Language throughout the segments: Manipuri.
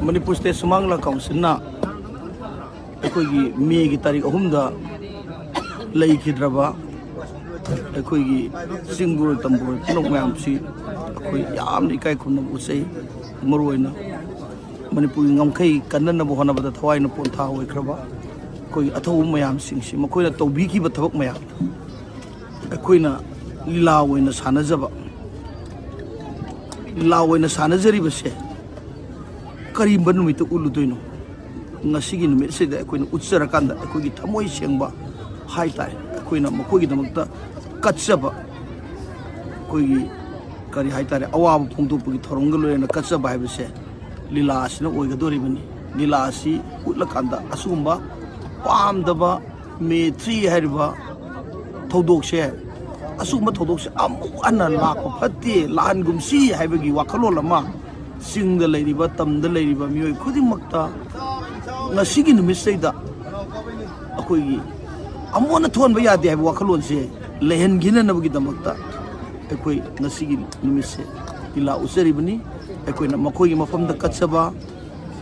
Manipur State Sumangla Council na ꯑꯩꯈꯣꯏꯒꯤ ꯃꯦꯒꯤ ꯇꯥꯔꯤꯛ 3ꯗ ꯂꯩꯈꯤꯗ꯭ꯔꯕ ꯑꯩꯈꯣꯏꯒꯤ ꯆꯤꯡꯕꯨꯔ ꯇꯝꯕꯨꯔ ꯄꯨꯝꯅꯃꯛ ꯃꯌꯥꯝꯁꯤ ꯑꯩꯈꯣꯏ ꯌꯥꯝꯅ ꯏꯀꯥꯏ ꯈꯨꯝꯅꯕ ꯎꯠꯆꯩ ꯃꯔꯨꯑꯣꯏꯅ ꯃꯅꯤꯄꯨꯔꯒꯤ ꯉꯝꯈꯩ ꯀꯟꯅꯅꯕ ꯍꯣꯠꯅꯕꯗ ꯊꯋꯥꯏꯅ ꯄꯣꯟꯊꯥ ꯑꯣꯏꯈ꯭ꯔꯕ ꯑꯩꯈꯣꯏꯒꯤ ꯑꯊꯧꯕ ꯃꯌꯥꯝꯁꯤꯡꯁꯤ ꯃꯈꯣꯏꯅ ꯇꯧꯕꯤꯈꯤꯕ ꯊꯕꯛ ꯃꯌꯥꯝ ꯑꯩꯈꯣꯏꯅ ꯂꯤꯂꯥ ꯑꯣꯏꯅ ꯁꯥꯟꯅꯖꯕ ꯂꯤꯂꯥ ꯑꯣꯏꯅ ꯁꯥꯟꯅꯖꯔꯤꯕꯁꯦ ꯀꯔꯤꯝꯕ ꯅꯨꯃꯤꯠꯇ ꯎꯠꯂꯨꯗꯣꯏꯅꯣ ngasi numit sida akoina utsarakanda akoigi thamoi sengba haitai akoina makoigi damakta katsaba akoigi kari haitare awab phongdopgi thorongga loina katsaba haibase lila asina oigadoribani lila asi utlakanda asumba pamdaba me 3 hariba thodokse asumba thodokse amu anna lakpa phatte langumsi haibagi wakhalolama singda leiriba tamda leiriba mioi khudimakta ngasi numisida akoigi amona thonba yade haiba wakhalonse lehengina nabagi damakta akoi ngasi numise ila usaribani akoina makoigi mafamda katsaba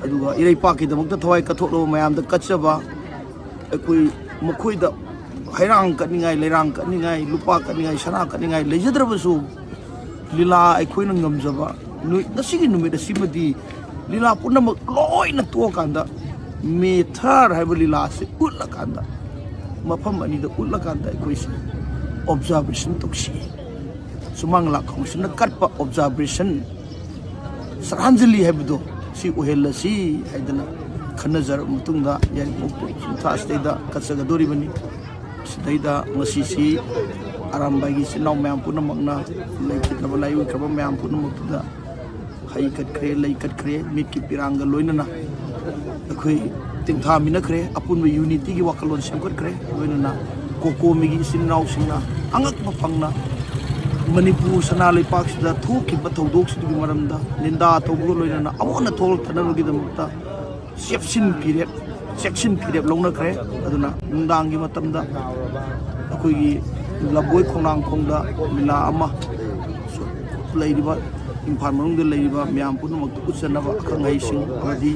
aduga ireipaki damakta thawai kathoklo mayamda katsaba akoi makoida hairang kaningai leirang kaningai lupa kaningai sana kaningai lejadrabasu lila akoina ngamjaba ngasi numida simadi lila punamak loina tokanda me thar haibulila se utlakanda mafam ani da utlakanda akoisi observation toksi sumangla khongsin katpa observation saranjali haibudo si uhella si haidana khanazar mutungda yari muktu tha steida katsaga doribani sidaida ngasi si arambagi sinau mayam punamagna laikitna balayu kraba mayam punamukda hai kat kre lai kat kre mit ki piranga loinana akhoi tingtha minakre apunba unity gi wakalon semkre loinana kokomi gi sinau singna angak mafangna manipur sana leipak sida thoki bathodok sidi maramda linda thobu loinana amona thol thanalogi damukta section period longna kre aduna nungdang gi matamda akhoi gi laboi khonang khongda mila ama leiriba imphal manungda leiriba myam punamak utsanaba khangai sing adi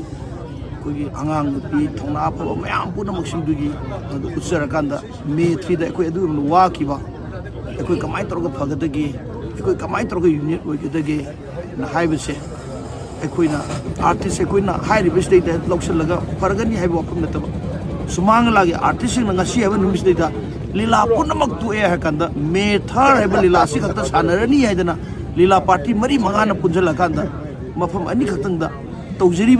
kogi angang nupi thongna phaba mayam punamak singdugi adu utsarakanda me 3 da ekoi adu wa kiba ekoi kamai torga phagadagi ekoi kamai torga unit oigedagi na haibase ekoi na artist ekoi na high rivis data loksalaga fargani haiba wapam nataba sumang lagi artist sing ngasi haiba numis data lila punamak tu e hakanda me thar haiba lila si khata sanarani haidana lila party mari mangana punjala kanda mafam ani khatangda tawjari